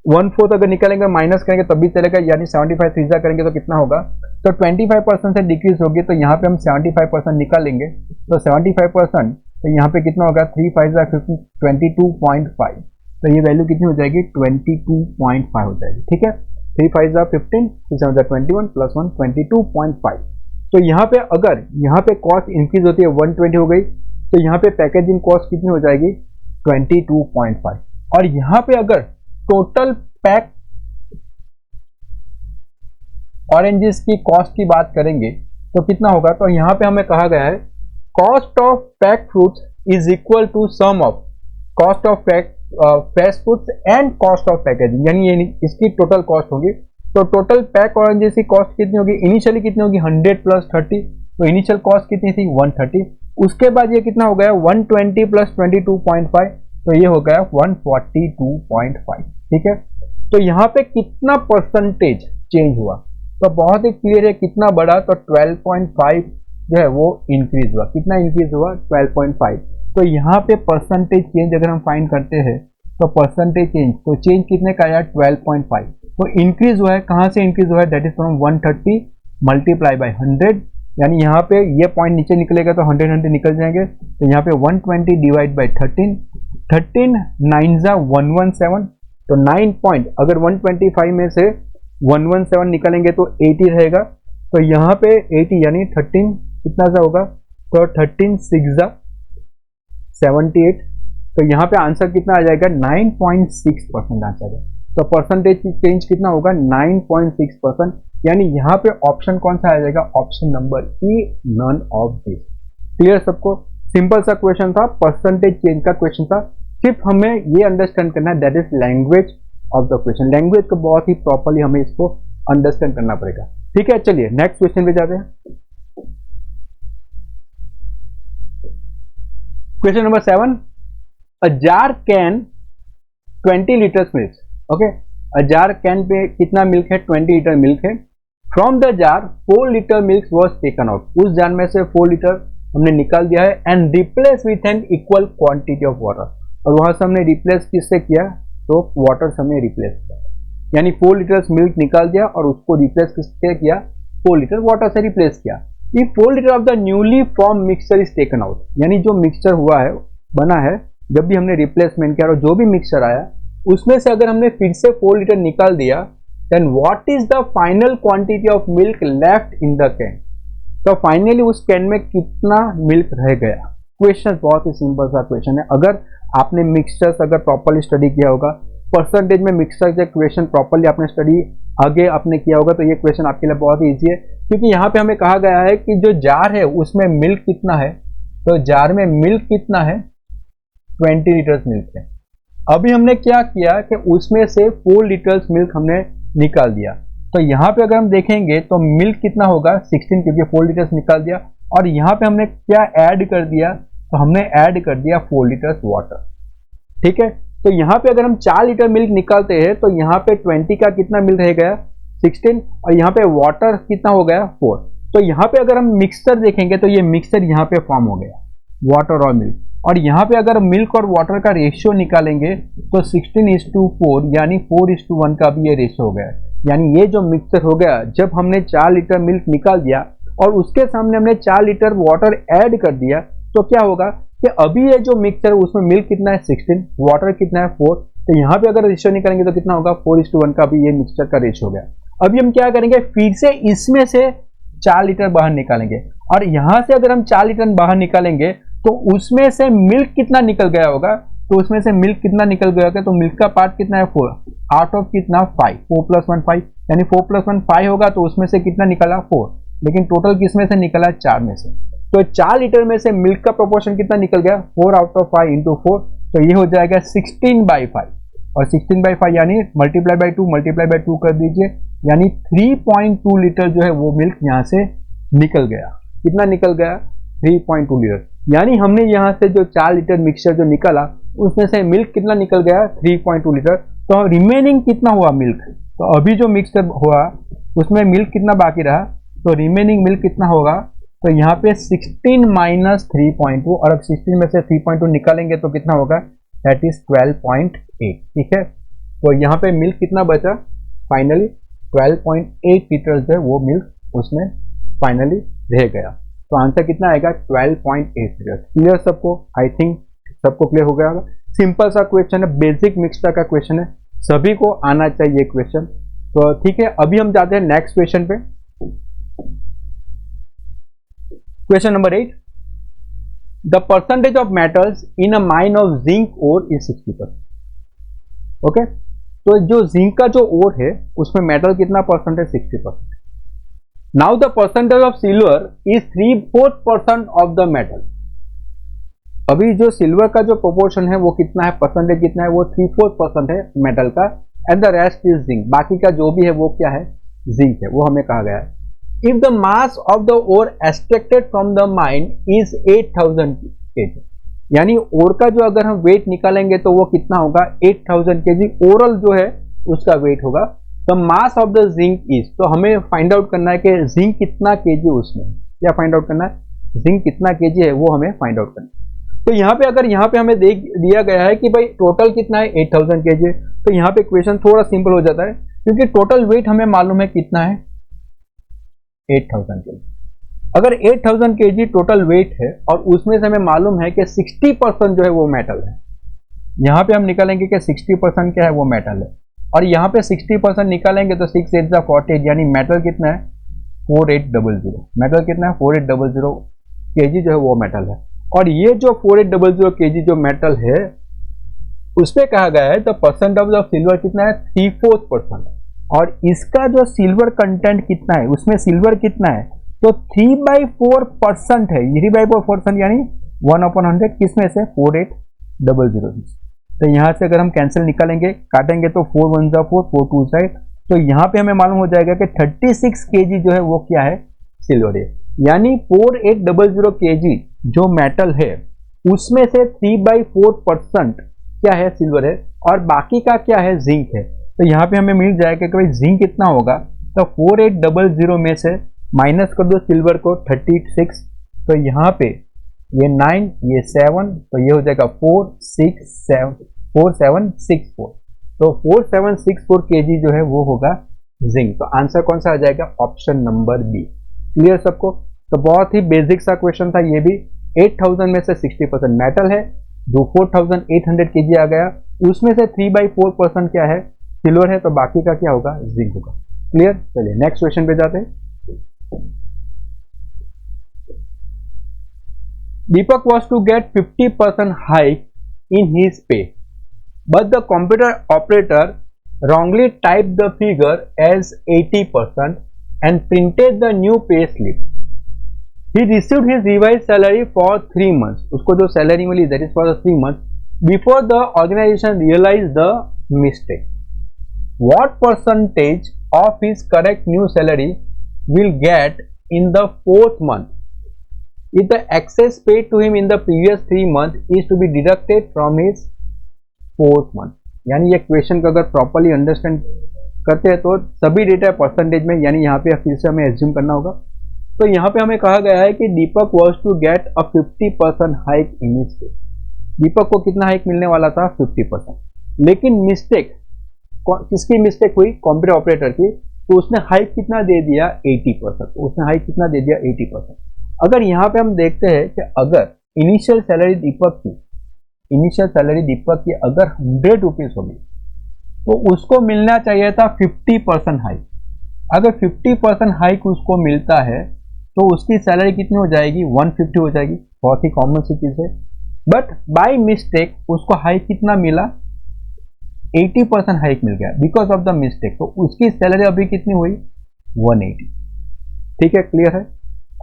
1/4 अगर निकालेंगे माइनस करेंगे तब भी चलेगा, यानी 75 3 करेंगे तो कितना होगा, तो 25% से डिक्रीज होगी, तो यहाँ पे हम 75% निकालेंगे, तो 75%, तो यहाँ पे कितना होगा, 3 5 15 22.5, तो ये वैल्यू कितनी हो जाएगी, 22.5 हो जाएगी। ठीक है, 3 5 15 3 7 21 प्लस 1 22.5। तो यहाँ पे अगर यहाँ पे कॉस्ट इंक्रीज होती है 120 हो गई, तो यहाँ पे पैकेजिंग कॉस्ट कितनी हो जाएगी, 22.5। और यहाँ पे अगर टोटल पैक ऑरेंजेस की कॉस्ट की बात करेंगे तो कितना होगा, तो यहाँ पे हमें कहा गया है cost of pack fruits is equal to sum of cost of pack fresh fruits and cost of packaging, यानी इसकी टोटल कॉस्ट होगी। तो टोटल पैक ऑरेंजेस की कॉस्ट कितनी होगी, इनिशियली कितनी होगी, 100 प्लस 30, तो इनिशियल कॉस्ट कितनी थी, 130। उसके बाद ये कितना हो गया, 120 प्लस 22.5, तो ये हो गया 142.5। ठीक है, तो यहाँ पे कितना परसेंटेज चेंज हुआ, तो बहुत ही क्लियर है, कितना बढ़ा, तो 12.5 जो है वो इंक्रीज हुआ। कितना इंक्रीज हुआ, 12.5। तो यहाँ पे परसेंटेज चेंज अगर हम फाइंड करते हैं तो परसेंटेज चेंज, तो चेंज कितने का आया, 12.5। तो इंक्रीज हुआ है, कहाँ से इंक्रीज हुआ है, that is from 130 multiply by 100, यानी यहाँ पे ये पॉइंट नीचे निकलेगा तो 100 निकल जाएंगे, तो यहाँ पे 120 डिवाइड बाय 13 9 जा 117, तो 9 पॉइंट, अगर 125 में से 117 निकालेंगे तो 80 रहेगा, तो यहाँ पे 80 यानी 13 कितना सा होगा, तो 13 6 जा 78, तो यहाँ पे आंसर कितना आ जाएगा, 9.6% आ जाएगा। तो परसेंटेज चेंज कितना होगा, 9.6%, यानी यहाँ पे ऑप्शन कौन सा आ जाएगा, option number E, none of this. Clear सबको, सिंपल सा क्वेश्चन था, परसेंटेज चेंज का क्वेश्चन था। सिर्फ हमें ये अंडरस्टैंड करना है, that is language of the question. Language को बहुत ही प्रॉपरली हमें इसको अंडरस्टैंड करना पड़ेगा। ठीक है, चलिए नेक्स्ट क्वेश्चन पे जाते हैं। Question number 7, a jar can 20 litres milk. Okay, a jar can pay कितना मिल्क है? 20 लीटर मिल्क है। From the jar 4 litre milk was taken out. उस जार में से 4 लीटर हमने निकाल दिया है and replace with an equal quantity of water. और वहां से हमने रिप्लेस किससे किया? तो वाटर से हमने रिप्लेस किया, यानी 4 लीटर्स मिल्क निकाल दिया और उसको रिप्लेस किससे किया? 4 लीटर वाटर से रिप्लेस किया। If 4 litre of the newly form mixture is taken out, यानी जो मिक्सचर हुआ है, बना है, जब भी हमने रिप्लेसमेंट किया और जो भी मिक्सचर आया उसमें से अगर हमने फिर से 4 लीटर निकाल दिया, then what is the final quantity of milk left in the can. तो फाइनली उस कैन में कितना मिल्क रह गया। क्वेश्चन बहुत ही सिंपल सा क्वेश्चन है। अगर आपने मिक्सचर्स अगर प्रॉपरली स्टडी किया होगा, परसेंटेज में मिक्सचर के क्वेश्चन प्रॉपरली आपने स्टडी आगे आपने किया होगा, तो ये क्वेश्चन आपके लिए बहुत ही ईजी है, क्योंकि यहाँ पे हमें कहा गया है कि जो जार है उसमें मिल्क कितना है। तो जार में मिल्क कितना है? 20 लीटर्स मिल्क है। अभी हमने क्या किया कि उसमें से 4 लीटर्स मिल्क हमने निकाल दिया। तो यहाँ पे अगर हम देखेंगे तो मिल्क कितना होगा? 16, क्योंकि 4 लीटर्स निकाल दिया। और यहाँ पे हमने क्या ऐड कर दिया? तो हमने ऐड कर दिया 4 लीटर्स वाटर। ठीक है, तो यहाँ पे अगर हम 4 लीटर मिल्क निकालते हैं तो यहाँ पे 20 का कितना मिल्क रह गया? 16, और यहाँ पे वाटर कितना हो गया? 4। तो यहाँ पे अगर हम मिक्सचर देखेंगे तो ये मिक्सचर यहाँ पे फॉर्म हो गया, वाटर और मिल्क। और यहाँ पे अगर मिल्क और वाटर का रेशियो निकालेंगे तो 16:4 यानी 4:1 का भी ये रेशियो हो गया। यानी ये जो मिक्सचर हो गया, जब हमने 4 लीटर मिल्क निकाल दिया और उसके सामने हमने 4 लीटर वाटर ऐड कर दिया, तो क्या होगा कि अभी ये जो मिक्सचर उसमें मिल्क कितना है? 16, वाटर कितना है? 4। तो यहाँ पे अगर रेशियो निकालेंगे तो कितना होगा? 4:1 का भी ये मिक्सचर का रेशियो हो गया। अभी हम क्या करेंगे? फिर से इसमें से 4 लीटर बाहर निकालेंगे, और यहाँ से अगर हम 4 लीटर बाहर निकालेंगे तो उसमें से मिल्क कितना निकल गया होगा? तो उसमें से मिल्क कितना निकल गया होगा? तो मिल्क का पार्ट कितना है? 4, आउट ऑफ कितना? 5। 4 + 1 5, यानी 4 + 1 5 होगा। तो उसमें से कितना निकला? 4, लेकिन टोटल किसमें से निकला? 4 में से। तो 4 लीटर में से मिल्क का प्रोपोर्शन कितना निकल गया? 4 आउट ऑफ 5 इंटू 4, तो ये हो जाएगा 16/5। और 16/5 यानी मल्टीप्लाई बाई 2 कर दीजिए, यानी 3.2 लीटर जो है वो मिल्क यहाँ से निकल गया। कितना निकल गया? 3.2 लीटर। यानी हमने यहाँ से जो 4 लीटर मिक्सचर जो निकाला उसमें से मिल्क कितना निकल गया? 3.2 लीटर। तो रिमेनिंग कितना हुआ मिल्क? तो अभी जो मिक्सचर हुआ उसमें मिल्क कितना बाकी रहा? तो रिमेनिंग मिल्क कितना होगा? तो यहाँ पे 16 - 3.2, और अब 16 में से 3.2 निकालेंगे तो कितना होगा? That is 12.8। ठीक है, तो यहाँ पे मिल्क कितना बचा? फाइनली 12.8 लीटर जो है वो मिल्क उसमें फाइनली रह गया। तो आंसर कितना आएगा? 12.8 लीटर। क्लियर सबको? आई थिंक सबको क्लियर हो गया होगा। सिंपल सा क्वेश्चन है, बेसिक मिक्सचर का क्वेश्चन है, सभी को आना चाहिए क्वेश्चन। तो ठीक है, अभी हम जाते हैं नेक्स्ट क्वेश्चन पे। Question number 8, the percentage of metals in a mine of zinc ore is 60%। Okay, तो जो जिंक का जो ओर है उसमें मेटल कितना परसेंट है? 60%। Now the percentage of silver is 3/4% of the metal. अभी जो सिल्वर का जो प्रोपोर्शन है वो कितना है? परसेंटेज कितना है? वो 3/4% है मेटल का, and the rest is zinc. बाकी का जो भी है वो क्या है? जिंक है, वो हमें कहा गया है। If the mass of the ore extracted from the mine is 8000 kg, यानी ओर का जो अगर हम वेट निकालेंगे तो वो कितना होगा? 8000 kg ओरल जो है उसका वेट होगा। तो mass of the zinc is, तो हमें फाइंड आउट करना है कि जिंक कितना केजी उसमें, क्या फाइंड आउट करना है? जिंक कितना केजी है वो हमें फाइंड आउट करना है। तो यहाँ पे अगर यहाँ पे हमें दिया गया है कि भाई टोटल कितना है? 8000 kg, तो यहाँ पे क्वेश्चन थोड़ा सिंपल हो जाता है, क्योंकि टोटल वेट हमें मालूम है कितना है? 8000 kg। अगर 8000 kg टोटल वेट है और उसमें से हमें मालूम है कि 60% जो है वो मेटल है, यहाँ पे हम निकालेंगे कि 60% क्या है? वो मेटल है। और यहाँ पे 60% निकालेंगे तो 6 8 × 48, यानी मेटल कितना है? 4800। मेटल कितना है? 4800 kg जो है वो मेटल है। और ये जो 4800 kg जो मेटल है उस पर कहा गया है द परसेंटेज ऑफ सिल्वर कितना है? 3/4%। और इसका जो सिल्वर कंटेंट कितना है? उसमें सिल्वर कितना है? तो 3/4% है। 3/4% यानी 1/100 किसमें से? 4800। तो यहाँ से अगर हम कैंसिल निकालेंगे, काटेंगे तो 4 1 जा 4, 4 2 साइड, तो यहाँ पे हमें मालूम हो जाएगा कि 36 kg जो है वो क्या है, सिल्वर है। यानी 4800 kg जो मेटल है उसमें से 3/4% क्या है, सिल्वर है, और बाकी का क्या है, जिंक है। तो यहाँ पे हमें मिल जाएगा कि भाई जिंक कितना होगा, तो 4800 में से माइनस कर दो सिल्वर को 36, तो यहाँ पे ये 9 ये 7, तो ये हो जाएगा 4764, तो 4764 kg जो है वो होगा जिंक। तो आंसर कौन सा आ जाएगा, ऑप्शन नंबर बी। क्लियर सबको? तो बहुत ही बेसिक सा क्वेश्चन था ये भी। 8000 में से 60% मेटल है, जो 4800 kg आ गया, उसमें से 3/4% क्या है, सिल्वर है, तो बाकी का क्या होगा, जिंक होगा। क्लियर? चलिए नेक्स्ट क्वेश्चन पे जाते हैं। Deepak was to get 50% hike in his pay, but the computer operator wrongly typed the figure as 80% and printed the new pay slip. He received his revised salary for 3 months. उसको जो salary मिली that is for the 3 months before the organization realized the mistake. What percentage of his correct new salary will get in the 4th month if the excess paid to him in the previous 3 months is to be deducted from his 4th month? यानी ये question का अगर properly understand करते हैं तो सभी data percentage में, यानी यहाँ पे फिर से हमें एज्यूम करना होगा। तो यहाँ पे हमें कहा गया है कि Deepak was to get a 50% hike in his pay. Deepak को कितना हाइक मिलने वाला था, 50%, लेकिन मिस्टेक किसकी मिस्टेक हुई, कंप्यूटर ऑपरेटर की, तो उसने हाइक कितना दे दिया, 80%। तो उसने हाइक कितना दे दिया, 80%। अगर यहाँ पे हम देखते हैं कि अगर इनिशियल सैलरी दीपक की अगर 100 रुपीज होगी तो उसको मिलना चाहिए था 50% हाइक। अगर 50% हाइक उसको मिलता है तो उसकी सैलरी कितनी हो जाएगी, 150 हो जाएगी। बहुत ही कॉमन सी चीज है। बट बाय मिस्टेक उसको हाइक कितना मिला, 80% हाइक मिल गया बिकॉज ऑफ द मिस्टेक। तो उसकी सैलरी अभी कितनी हुई, 180। ठीक है, क्लियर है?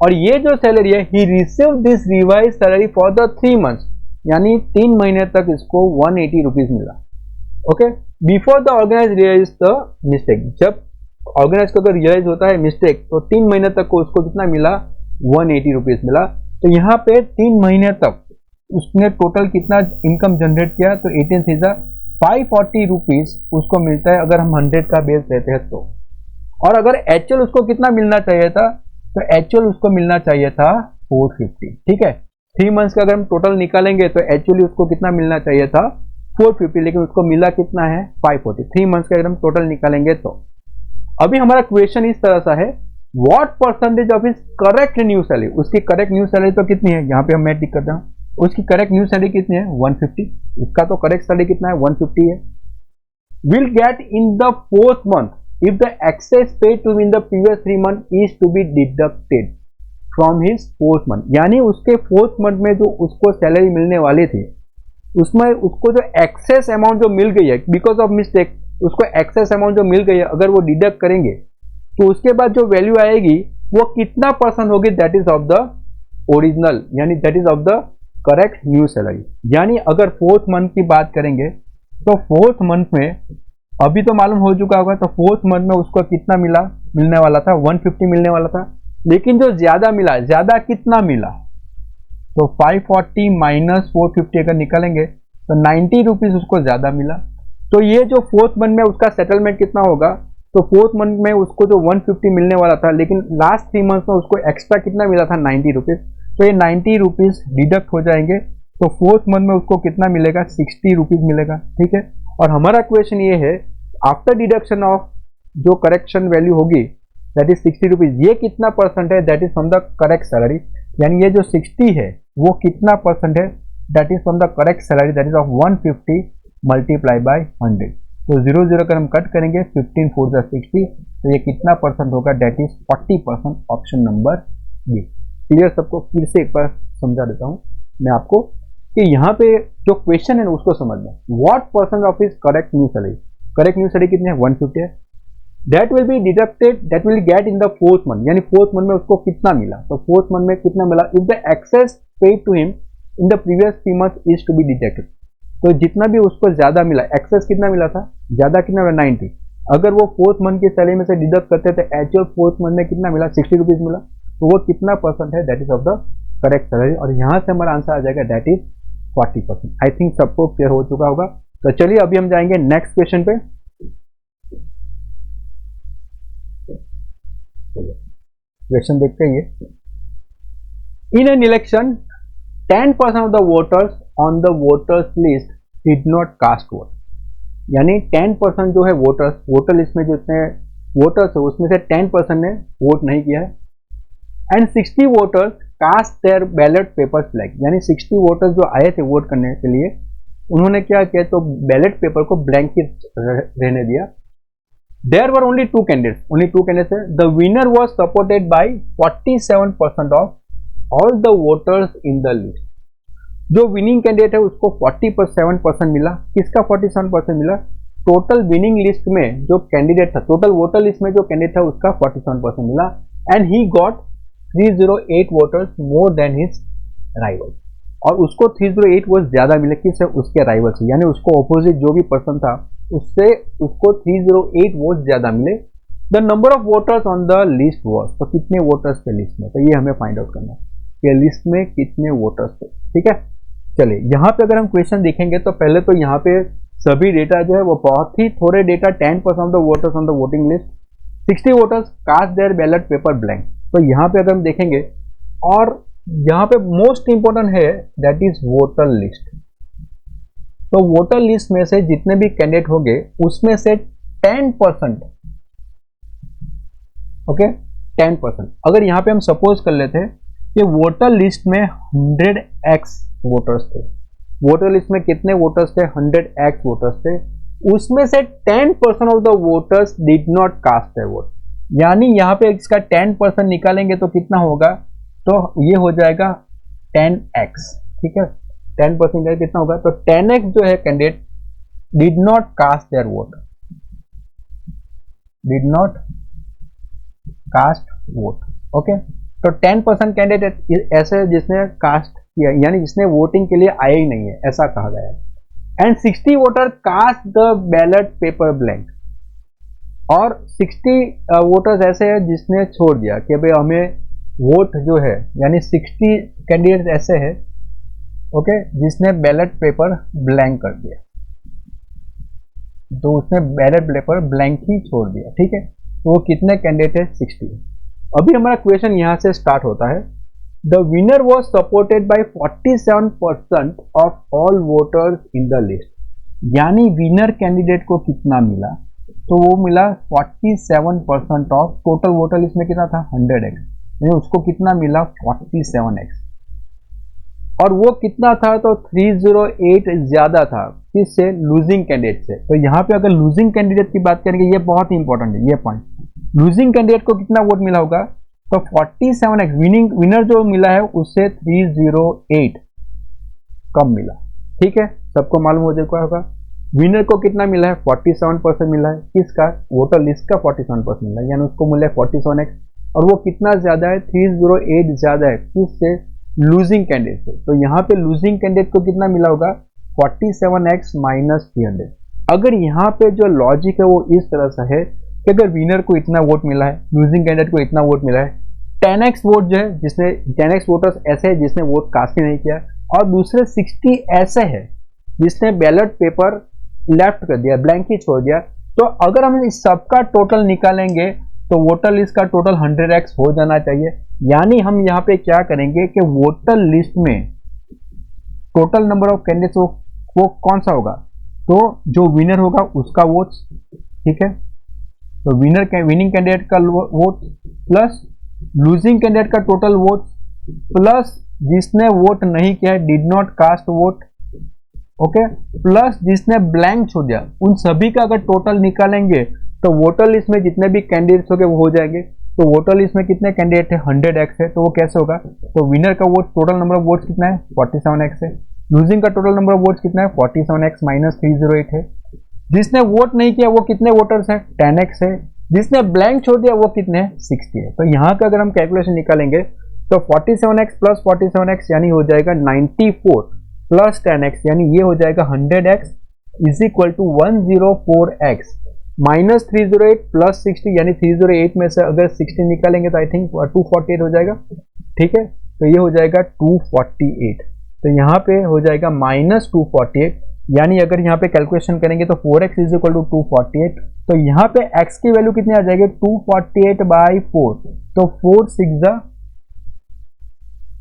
और ये जो सैलरी है, he receive this revise salary for the 3 months, यानी 3 महीने तक इसको 180 रुपीज मिला। Okay, before the organise realise the mistake, जब ऑर्गेनाइज को अगर रियलाइज होता है मिस्टेक तो 3 महीने तक को उसको कितना मिला, 180 रुपीज मिला। तो यहाँ पे 3 महीने तक उसने टोटल कितना इनकम जनरेट किया, तो 540 रुपीज उसको मिलता है अगर हम 100 का बेस लेते हैं तो। और अगर एक्चुअल उसको कितना मिलना चाहिए था, तो एक्चुअल उसको मिलना चाहिए था 450। ठीक है, 3 मंथ्स का अगर हम टोटल निकालेंगे तो एक्चुअली उसको कितना मिलना चाहिए था, 450, लेकिन उसको मिला कितना है, 540। 3 मंथ्स का अगर हम टोटल निकालेंगे तो अभी हमारा क्वेश्चन इस तरह सा है, what percentage of his correct new salary, उसकी करेक्ट न्यू सैलरी तो कितनी है, यहाँ पे हम मैं टिक करता हूँ, उसकी करेक्ट न्यू सैलरी कितनी है, 150। उसका तो करेक्ट सैलरी कितना है, 150 है। Will get in the 4th month if the excess paid to in the previous 3 month is to be deducted from his 4th month, यानी उसके 4th मंथ में जो उसको सैलरी मिलने वाली थी उसमें उसको जो एक्सेस अमाउंट जो मिल गई है बिकॉज ऑफ मिस्टेक, उसको एक्सेस अमाउंट जो मिल गई है अगर वो डिडक्ट करेंगे तो उसके बाद जो वैल्यू आएगी वो कितना परसेंट होगी, that is of the original, यानी that is of the correct new salary. यानी अगर 4th मंथ की बात करेंगे तो 4th मंथ में अभी तो मालूम हो चुका होगा, तो 4th मंथ में उसको कितना मिलने वाला था, 150 मिलने वाला था। लेकिन जो ज्यादा मिला, ज्यादा कितना मिला, तो 540 माइनस 450 अगर निकालेंगे तो 90 रुपीज उसको ज्यादा मिला। तो ये जो 4th मंथ में उसका सेटलमेंट कितना होगा, तो 4th मंथ में उसको जो 150 मिलने वाला था लेकिन लास्ट 3 मंथ में उसको एक्स्ट्रा कितना मिला था, 90 रुपीज। तो ये 90 रुपीज डिडक्ट हो जाएंगे, तो 4th मंथ में उसको कितना मिलेगा, 60 रुपीज मिलेगा। ठीक है, और हमारा क्वेश्चन ये है, आफ्टर डिडक्शन ऑफ जो करेक्शन वैल्यू होगी दैट इज 60 रुपीज, ये कितना परसेंट है, that is from the correct salary, यानी ये जो 60 है वो कितना परसेंट है, that is from the correct salary, that is of 150 multiply by 100। तो 0 अगर हम कट करेंगे, 15 4 जा 60, तो ये कितना परसेंट होगा, that is 40%, option number B. Clear सबको? फिर से एक बार समझा देता हूँ मैं आपको कि यहाँ पे जो क्वेश्चन है उसको समझना, what percent of is correct new salary, correct new salary कितनी है, 150 है, that will be deducted, that will get in the 4th month, यानी 4th मंथ में उसको कितना मिला, तो 4th मंथ में कितना मिला, if the excess paid to him in the previous 3 month is to be deducted. तो जितना भी उसको ज्यादा मिला, एक्सेस कितना मिला था, ज्यादा कितना मिला 90। अगर वो 4th मंथ की सैलरी में से डिडक्ट करते थे, एक्चुअल 4th मंथ में कितना मिला, 60 रुपीज मिला, तो वो कितना परसेंट है, that is of the correct salary. और यहाँ से हमारा आंसर आ जाएगा दैट इज 40%। आई थिंक सबको क्लियर हो चुका होगा। तो चलिए अभी हम जाएंगे नेक्स्ट क्वेश्चन पे। क्वेश्चन देखते हैं ये। In an election 10% of the voters on the voters list did not cast vote, यानी 10% जो है वोटर्स, वोटर लिस्ट में जितने वोटर्स है उसमें से 10% ने वोट नहीं किया है। And 60 voters cast their ballot papers blank, यानी 60 वोटर्स जो आए थे वोट करने के लिए, उन्होंने क्या किया, तो बैलेट पेपर को ब्लैंक ही रहने दिया। There were only 2 candidates, only 2 candidates है। The winner was supported by 47% of all the voters in the list. जो विनिंग कैंडिडेट है उसको 47% मिला। किसका 47% मिला, टोटल विनिंग लिस्ट में जो कैंडिडेट था, टोटल वोटर लिस्ट में जो कैंडिडेट था उसका 47% मिला। And he got 308 voters more than his rival, और उसको 308 वोट ज्यादा मिले किससे, उसके राइवल से, यानी उसको ऑपोजिट जो भी पर्सन था उससे उसको 308 वोट ज्यादा मिले। The number of voters on the list was, तो कितने वोटर्स थे लिस्ट में, तो ये हमें फाइंड आउट करना है कि लिस्ट में कितने वोटर्स थे। ठीक है, चलिए यहाँ पे अगर हम क्वेश्चन देखेंगे तो पहले तो यहाँ पे सभी डेटा जो है वो बहुत ही थोड़े data, 10% of the voters on the voting list, 60 voters cast their ballot paper blank. तो यहाँ पे अगर हम देखेंगे, और यहाँ पे मोस्ट इंपॉर्टेंट है दैट इज वोटर लिस्ट। तो वोटर लिस्ट में से जितने भी कैंडिडेट होंगे उसमें से 10%, ओके 10%, अगर यहाँ पे हम सपोज कर लेते हैं कि वोटर लिस्ट में 100x वोटर्स थे, वोटर लिस्ट में कितने वोटर्स थे, 100x वोटर्स थे, उसमें से 10% of the voters did not cast their vote, यानी यहाँ पे इसका 10% निकालेंगे तो कितना होगा, तो ये हो जाएगा 10x। ठीक है, 10% कितना होगा, तो 10x जो है candidate did not cast their vote, did not cast vote. Okay, तो 10% कैंडिडेट ऐसे है जिसने कास्ट किया, यानी जिसने वोटिंग के लिए आया ही नहीं है, ऐसा कहा गया है। And 60 voter cast the ballot paper blank, और 60 वोटर्स ऐसे हैं जिसने छोड़ दिया कि भाई हमें वोट जो है, यानी 60 कैंडिडेट ऐसे हैं ओके जिसने बैलेट पेपर ब्लैंक कर दिया, तो उसने बैलेट पेपर ब्लैंक ही छोड़ दिया। ठीक है, तो वो कितने कैंडिडेट है, 60। अभी हमारा क्वेश्चन यहां से स्टार्ट होता है। The winner was supported by 47% of all voters in the list, यानी विनर कैंडिडेट को कितना मिला, तो वो मिला 47% ऑफ टोटल वोटर लिस्ट में कितना था, 100x, यानी उसको कितना मिला 47x। और वो कितना था, तो 308 ज्यादा था किससे, लूजिंग कैंडिडेट से। तो यहाँ पे अगर लूजिंग कैंडिडेट की बात करेंगे, ये बहुत ही इंपॉर्टेंट है ये पॉइंट, लूजिंग कैंडिडेट को कितना वोट मिला होगा, तो 47x, विनर जो मिला है उससे 308 कम मिला। ठीक है, सबको मालूम हो जाएगा होगा विनर को कितना मिला है, 47% मिला है, किसका, वोटर लिस्ट का 47% मिला है, यानी उसको मिला है 47x, और वो कितना ज्यादा है, 308 ज्यादा है किससे, लूजिंग कैंडिडेट से। तो यहाँ पे लूजिंग कैंडिडेट को कितना मिला होगा, 47x माइनस 300। अगर यहाँ पे जो लॉजिक है वो इस तरह से है कि अगर विनर को इतना वोट मिला है, लूजिंग कैंडिडेट को इतना वोट मिला है, 10x वोट जो है जिसने 10x वोटर्स ऐसे है जिसने वोट कास्ट ही नहीं किया, और दूसरे 60 ऐसे है जिसने बैलेट पेपर लेफ्ट कर दिया, ब्लैंक ही छोड़ दिया। तो अगर हम इस सबका टोटल निकालेंगे तो वोटर लिस्ट का टोटल 100x हो जाना चाहिए, यानी हम यहाँ पे क्या करेंगे कि वोटर लिस्ट में टोटल नंबर ऑफ कैंडिडेट्स वो कौन सा होगा, तो जो विनर होगा उसका वोट। ठीक है, तो विनिंग कैंडिडेट का वोट प्लस लूजिंग कैंडिडेट का टोटल वोट प्लस जिसने वोट नहीं किया है, did not cast vote, okay, plus जिसने ब्लैंक छोड़ दिया, उन सभी का अगर टोटल निकालेंगे तो वोटर लिस्ट में जितने भी कैंडिडेट्स होंगे वो हो जाएंगे। तो वोटर लिस्ट में कितने कैंडिडेट है, 100x है, तो वो कैसे होगा, तो विनर का vote total number of votes कितना है, 47x है, लूजिंग का टोटल नंबर ऑफ वोट्स कितना है, 47x माइनस 308 है, जिसने वोट नहीं किया वो कितने वोटर्स हैं, 10x है, जिसने ब्लैंक छोड़ दिया वो कितने हैं, 60 है। तो यहाँ का अगर हम कैलकुलेशन निकालेंगे तो 47x प्लस 47x यानी हो जाएगा 94, प्लस 10x, यानी ये हो जाएगा 100x is equal to 104x minus 308 plus 60, यानी 308 में से अगर 60 निकालेंगे तो आई थिंक 248 हो जाएगा। ठीक है, तो ये हो जाएगा 248, तो यहाँ पे हो जाएगा माइनस 248, यानी अगर यहाँ पे कैलकुलेशन करेंगे तो 4x इज इक्वल टू 248, तो यहाँ पे x की वैल्यू कितनी आ जाएगी 248 बाई 4, तो 4 6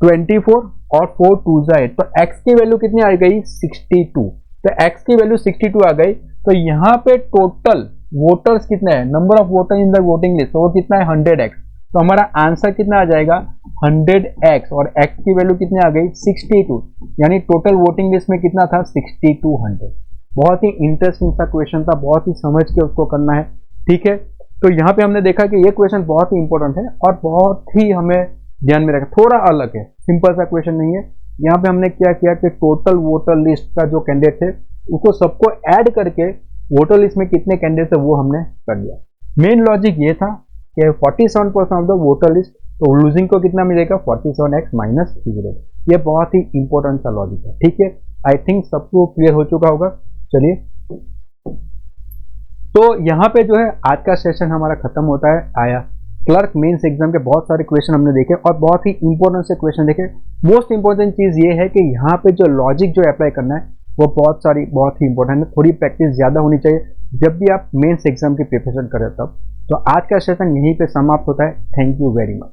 24 और 4 2 8, तो x की वैल्यू कितनी आ गई 62, तो x की वैल्यू 62 आ गई। तो यहाँ पे टोटल वोटर्स कितने हैं, number of voter in the voting list, तो वो कितना है 100x, तो हमारा आंसर कितना आ जाएगा 100x, और x की वैल्यू कितनी आ गई 62, यानी टोटल वोटिंग लिस्ट में कितना था 6200। बहुत ही इंटरेस्टिंग सा क्वेश्चन था, बहुत ही समझ के उसको करना है। ठीक है, तो यहाँ पे हमने देखा कि ये क्वेश्चन बहुत ही इंपॉर्टेंट है और बहुत ही हमें ध्यान में रखा, थोड़ा अलग है, सिंपल सा क्वेश्चन नहीं है। यहाँ पे हमने क्या किया कि टोटल वोटर लिस्ट का जो कैंडिडेट थे उसको सबको ऐड करके वोटर लिस्ट में कितने कैंडिडेट थे वो हमने कर लिया। मेन लॉजिक ये था कि 47% ऑफ द वोटर लिस्ट, तो लूजिंग को कितना मिलेगा 47x माइनस 308, ये बहुत ही इंपॉर्टेंट सा लॉजिक है। ठीक है, आई थिंक सबको क्लियर हो चुका होगा। चलिए, तो यहाँ पे जो है आज का सेशन हमारा खत्म होता है आया। क्लर्क मेंस एग्जाम के बहुत सारे क्वेश्चन हमने देखे और बहुत ही इंपॉर्टेंट से क्वेश्चन देखे। मोस्ट इंपॉर्टेंट चीज ये है कि यहाँ पे जो लॉजिक जो अप्लाई करना है वो बहुत ही इंपॉर्टेंट है, थोड़ी प्रैक्टिस ज्यादा होनी चाहिए जब भी आप मेंस एग्जाम की प्रिपरेशन करें तब। तो आज का सेशन यहीं पे समाप्त होता है। Thank you very much.